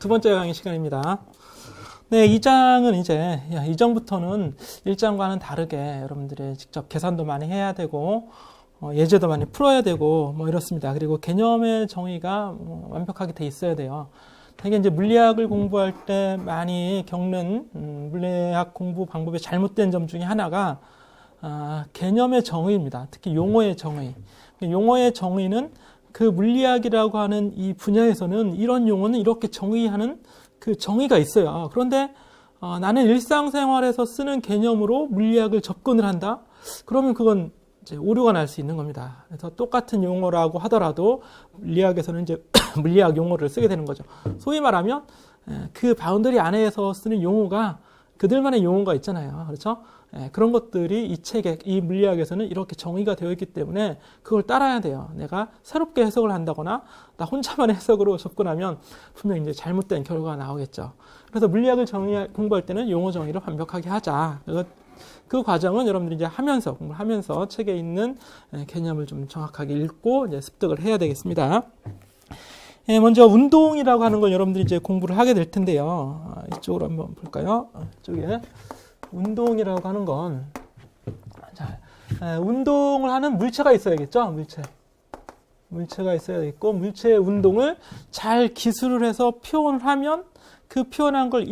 두 번째 강의 시간입니다. 네, 2장은 이제 이전부터는 1장과는 다르게 여러분들이 직접 계산도 많이 해야 되고 예제도 많이 풀어야 되고 뭐 이렇습니다. 그리고 개념의 정의가 완벽하게 돼 있어야 돼요. 되게 이제 물리학을 공부할 때 많이 겪는 물리학 공부 방법의 잘못된 점 중에 하나가 개념의 정의입니다. 특히 용어의 정의. 용어의 정의는 그 물리학이라고 하는 이 분야에서는 이런 용어는 이렇게 정의하는 그 정의가 있어요. 그런데 나는 일상생활에서 쓰는 개념으로 물리학을 접근을 한다? 그러면 그건 이제 오류가 날 수 있는 겁니다. 그래서 똑같은 용어라고 하더라도 물리학에서는 이제 물리학 용어를 쓰게 되는 거죠. 소위 말하면 그 바운더리 안에서 쓰는 용어가 그들만의 용어가 있잖아요. 그렇죠? 그런 것들이 이 책에, 이 물리학에서는 이렇게 정의가 되어 있기 때문에 그걸 따라야 돼요. 내가 새롭게 해석을 한다거나 나 혼자만의 해석으로 접근하면 분명히 이제 잘못된 결과가 나오겠죠. 그래서 물리학을 공부할 때는 용어 정의를 완벽하게 하자. 그 과정은 여러분들이 이제 공부를 하면서 책에 있는 개념을 좀 정확하게 읽고 이제 습득을 해야 되겠습니다. 먼저 운동이라고 하는 걸 여러분들이 이제 공부를 하게 될 텐데요. 이쪽으로 한번 볼까요? 이쪽에 운동이라고 하는 건, 자, 운동을 하는 물체가 있어야겠죠? 물체가 있어야겠고, 물체의 운동을 잘 기술을 해서 표현을 하면 그 표현한 걸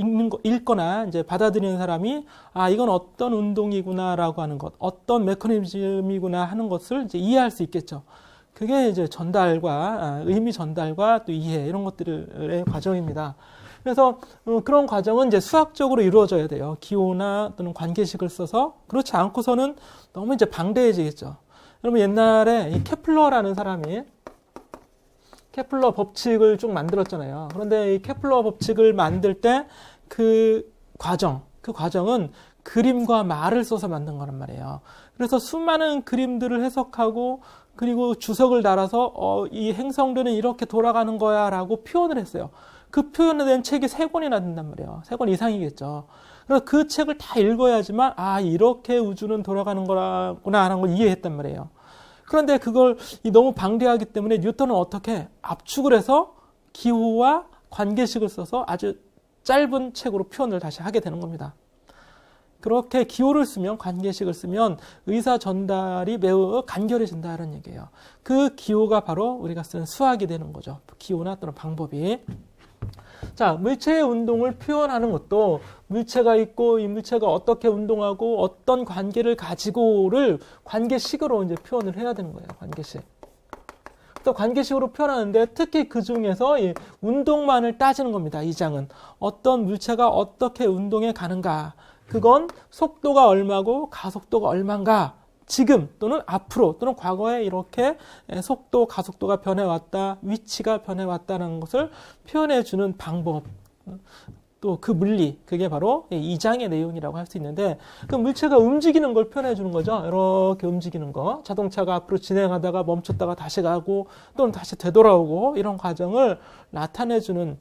읽거나 이제 받아들이는 사람이 이건 어떤 운동이구나라고 하는 것, 어떤 메커니즘이구나 하는 것을 이제 이해할 수 있겠죠. 그게 이제 의미 전달과 또 이해 이런 것들의 과정입니다. 그래서 그런 과정은 이제 수학적으로 이루어져야 돼요. 기호나 또는 관계식을 써서. 그렇지 않고서는 너무 이제 방대해지겠죠. 여러분 옛날에 이 케플러라는 사람이 케플러 법칙을 쭉 만들었잖아요. 그런데 이 케플러 법칙을 만들 때 그 과정은 그림과 말을 써서 만든 거란 말이에요. 그래서 수많은 그림들을 해석하고 그리고 주석을 달아서 이 행성들은 이렇게 돌아가는 거야 라고 표현을 했어요. 그 표현에 대한 책이 3권이나 된단 말이에요. 3권 이상이겠죠. 그래서 그 책을 다 읽어야지만 이렇게 우주는 돌아가는 거구나 하는 걸 이해했단 말이에요. 그런데 그걸 너무 방대하기 때문에 뉴턴은 어떻게 압축을 해서 기호와 관계식을 써서 아주 짧은 책으로 표현을 다시 하게 되는 겁니다. 그렇게 기호를 쓰면, 관계식을 쓰면 의사 전달이 매우 간결해진다는 얘기예요. 그 기호가 바로 우리가 쓰는 수학이 되는 거죠. 기호나 또는 방법이. 자, 물체의 운동을 표현하는 것도 물체가 있고 이 물체가 어떻게 운동하고 어떤 관계를 가지고를 관계식으로 이제 표현을 해야 되는 거예요. 관계식. 또 관계식으로 표현하는데 특히 그 중에서 이 운동만을 따지는 겁니다. 이 장은. 어떤 물체가 어떻게 운동해 가는가. 그건 속도가 얼마고 가속도가 얼마인가. 지금 또는 앞으로 또는 과거에 이렇게 속도, 가속도가 변해왔다, 위치가 변해왔다는 것을 표현해주는 방법, 또 그 물리, 그게 바로 이 장의 내용이라고 할 수 있는데 그 물체가 움직이는 걸 표현해주는 거죠. 이렇게 움직이는 거, 자동차가 앞으로 진행하다가 멈췄다가 다시 가고 또는 다시 되돌아오고 이런 과정을 나타내주는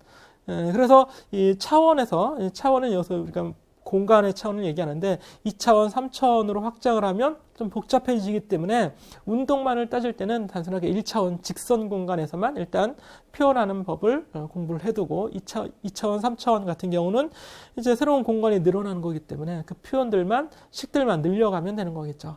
그래서 이 차원은 여기서 우리가 공간의 차원을 얘기하는데 2차원, 3차원으로 확장을 하면 좀 복잡해지기 때문에 운동만을 따질 때는 단순하게 1차원 직선 공간에서만 일단 표현하는 법을 공부를 해두고 2차원, 3차원 같은 경우는 이제 새로운 공간이 늘어나는 거기 때문에 그 식들만 늘려가면 되는 거겠죠.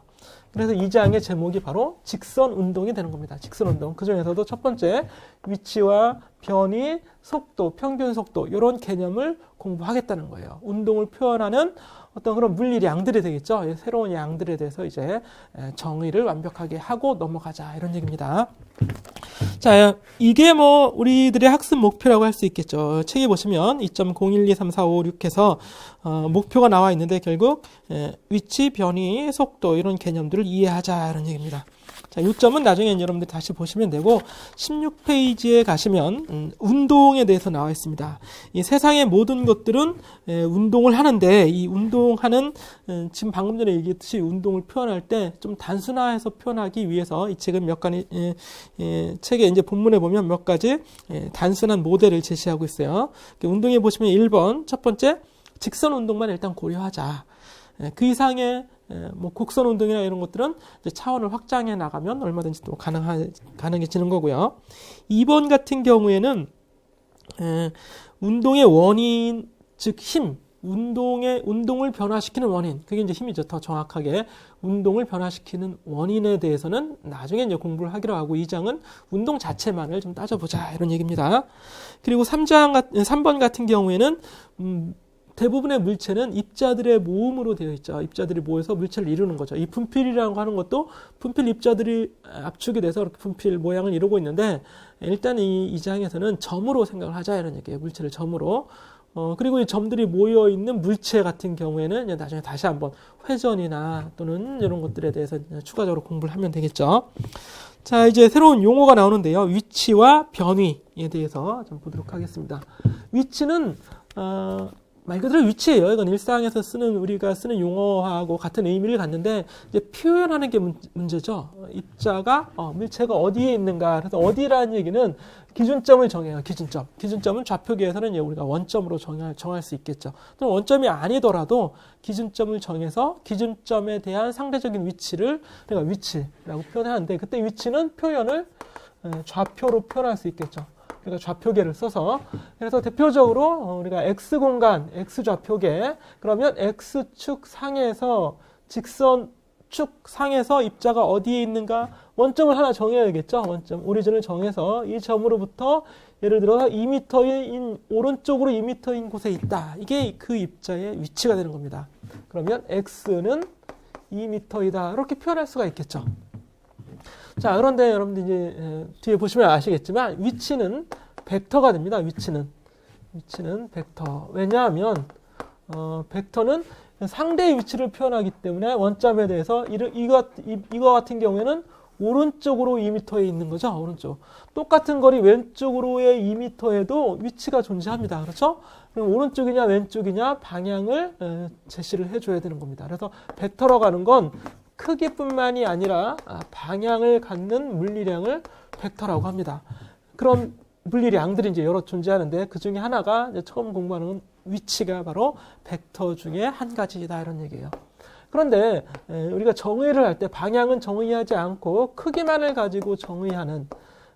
그래서 이 장의 제목이 바로 직선 운동이 되는 겁니다. 직선 운동. 그 중에서도 첫 번째 위치와 변이, 속도, 평균 속도 이런 개념을 공부하겠다는 거예요. 운동을 표현하는 어떤 그런 물리량들이 되겠죠. 새로운 양들에 대해서 이제 정의를 완벽하게 하고 넘어가자 이런 얘기입니다. 자, 이게 우리들의 학습 목표라고 할 수 있겠죠. 책에 보시면 2.012345 6해서 목표가 나와 있는데 결국 위치, 변이, 속도 이런 개념들을 이해하자 이런 얘기입니다. 자, 요점은 나중에 여러분들 다시 보시면 되고 16페이지에 가시면 운동에 대해서 나와 있습니다. 이 세상의 모든 것들은 운동을 하는데 이 운동하는 지금 방금 전에 얘기했듯이 운동을 표현할 때 좀 단순화해서 표현하기 위해서 이 책은 책의 이제 본문에 보면 몇 가지 단순한 모델을 제시하고 있어요. 운동에 보시면 1번 첫 번째 직선 운동만 일단 고려하자. 그 이상의 곡선 운동이나 이런 것들은 이제 차원을 확장해 나가면 얼마든지 또 가능해지는 거고요. 2번 같은 경우에는 운동의 원인, 즉 힘, 운동을 변화시키는 원인, 그게 이제 힘이죠. 더 정확하게 운동을 변화시키는 원인에 대해서는 나중에 이제 공부를 하기로 하고 2장은 운동 자체만을 좀 따져보자 이런 얘기입니다. 그리고 3번 같은 경우에는 대부분의 물체는 입자들의 모음으로 되어 있죠. 입자들이 모여서 물체를 이루는 거죠. 이 분필이라고 하는 것도 분필 입자들이 압축이 돼서 이렇게 분필 모양을 이루고 있는데 일단 이 장에서는 점으로 생각을 하자 이런 얘기예요. 물체를 점으로. 그리고 이 점들이 모여 있는 물체 같은 경우에는 나중에 다시 한번 회전이나 또는 이런 것들에 대해서 추가적으로 공부를 하면 되겠죠. 자, 이제 새로운 용어가 나오는데요. 위치와 변위에 대해서 좀 보도록 하겠습니다. 위치는 말 그대로 위치예요. 이건 일상에서 우리가 쓰는 용어하고 같은 의미를 갖는데 이제 표현하는 게 문제죠. 입자가 물체가 어디에 있는가. 그래서 어디라는 얘기는 기준점을 정해요. 기준점은 좌표계에서는 우리가 원점으로 정할 수 있겠죠. 또는 원점이 아니더라도 기준점을 정해서 기준점에 대한 상대적인 위치를 우리가 위치라고 표현하는데 그때 위치는 표현을 좌표로 표현할 수 있겠죠. 그러니까 좌표계를 써서 그래서 대표적으로 우리가 X공간, X좌표계 그러면 X축 상에서 직선 축 상에서 입자가 어디에 있는가 원점을 하나 정해야겠죠. 원점, 오리진을 정해서 이 점으로부터 예를 들어서 2m인 오른쪽으로 2m인 곳에 있다. 이게 그 입자의 위치가 되는 겁니다. 그러면 X는 2m이다. 이렇게 표현할 수가 있겠죠. 자, 그런데 여러분들 이제 뒤에 보시면 아시겠지만 위치는 벡터가 됩니다. 위치는 벡터. 왜냐하면 벡터는 상대의 위치를 표현하기 때문에 원점에 대해서 이거 같은 경우에는 오른쪽으로 2m에 있는 거죠. 오른쪽. 똑같은 거리 왼쪽으로의 2m에도 위치가 존재합니다. 그렇죠? 그럼 오른쪽이냐 왼쪽이냐 방향을 제시를 해줘야 되는 겁니다. 그래서 벡터라고 하는 건 크기뿐만이 아니라 방향을 갖는 물리량을 벡터라고 합니다. 그런 물리량들이 이제 여러 존재하는데 그 중에 하나가 이제 처음 공부하는 위치가 바로 벡터 중에 한 가지다 이런 얘기예요. 그런데 우리가 정의를 할 때 방향은 정의하지 않고 크기만을 가지고 정의하는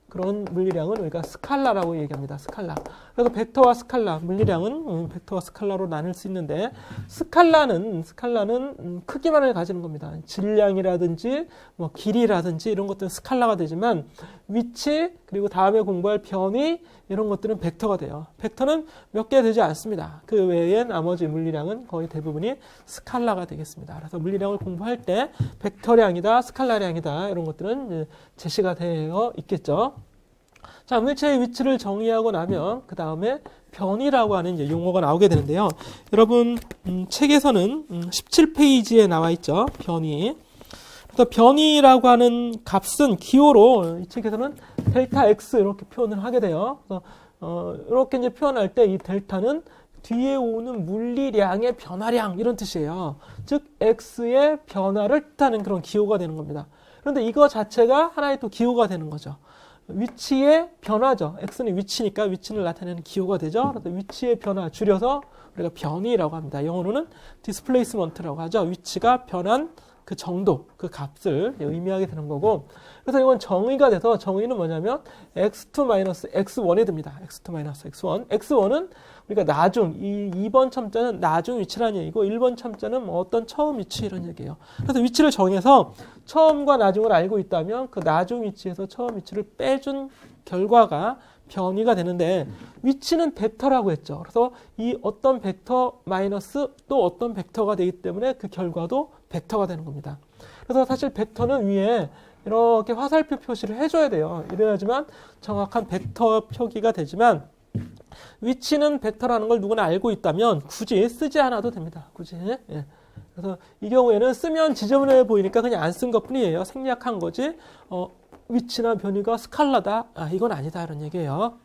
그런 물리량은 우리가 스칼라라고 얘기합니다. 스칼라. 그래서 벡터와 스칼라, 물리량은 벡터와 스칼라로 나눌 수 있는데 스칼라는 크기만을 가지는 겁니다. 질량이라든지 뭐 길이라든지 이런 것들은 스칼라가 되지만 위치 그리고 다음에 공부할 변위 이런 것들은 벡터가 돼요. 벡터는 몇 개 되지 않습니다. 그 외에 나머지 물리량은 거의 대부분이 스칼라가 되겠습니다. 그래서 물리량을 공부할 때 벡터량이다, 스칼라량이다 이런 것들은 제시가 되어 있겠죠. 자, 물체의 위치를 정의하고 나면 그 다음에 변위라고 하는 이제 용어가 나오게 되는데요. 여러분 책에서는 17페이지에 나와 있죠. 변위. 그래서 변위라고 하는 값은 기호로 이 책에서는 델타 X 이렇게 표현을 하게 돼요. 그래서 이렇게 이제 표현할 때 이 델타는 뒤에 오는 물리량의 변화량 이런 뜻이에요. 즉 X의 변화를 뜻하는 그런 기호가 되는 겁니다. 그런데 이거 자체가 하나의 또 기호가 되는 거죠. 위치의 변화죠. X는 위치니까 위치를 나타내는 기호가 되죠. 그래서 위치의 변화 줄여서 우리가 변위라고 합니다. 영어로는 displacement라고 하죠. 위치가 변한 그 정도, 그 값을 의미하게 되는 거고 그래서 이건 정의가 돼서 정의는 뭐냐면 x2-x1이 됩니다. x2-x1. x1은 우리가 나중, 이 2번 첨자는 나중 위치라는 얘기고 1번 첨자는 뭐 어떤 처음 위치 이런 얘기예요. 그래서 위치를 정해서 처음과 나중을 알고 있다면 그 나중 위치에서 처음 위치를 빼준 결과가 변위가 되는데 위치는 벡터라고 했죠. 그래서 이 어떤 벡터 마이너스 또 어떤 벡터가 되기 때문에 그 결과도 벡터가 되는 겁니다. 그래서 사실 벡터는 위에 이렇게 화살표 표시를 해줘야 돼요. 이래야지만 정확한 벡터 표기가 되지만 위치는 벡터라는 걸 누구나 알고 있다면 굳이 쓰지 않아도 됩니다. 굳이. 예. 그래서 이 경우에는 쓰면 지저분해 보이니까 그냥 안 쓴 것뿐이에요. 생략한 거지. 위치나 변위가 스칼라다. 이건 아니다 이런 얘기예요.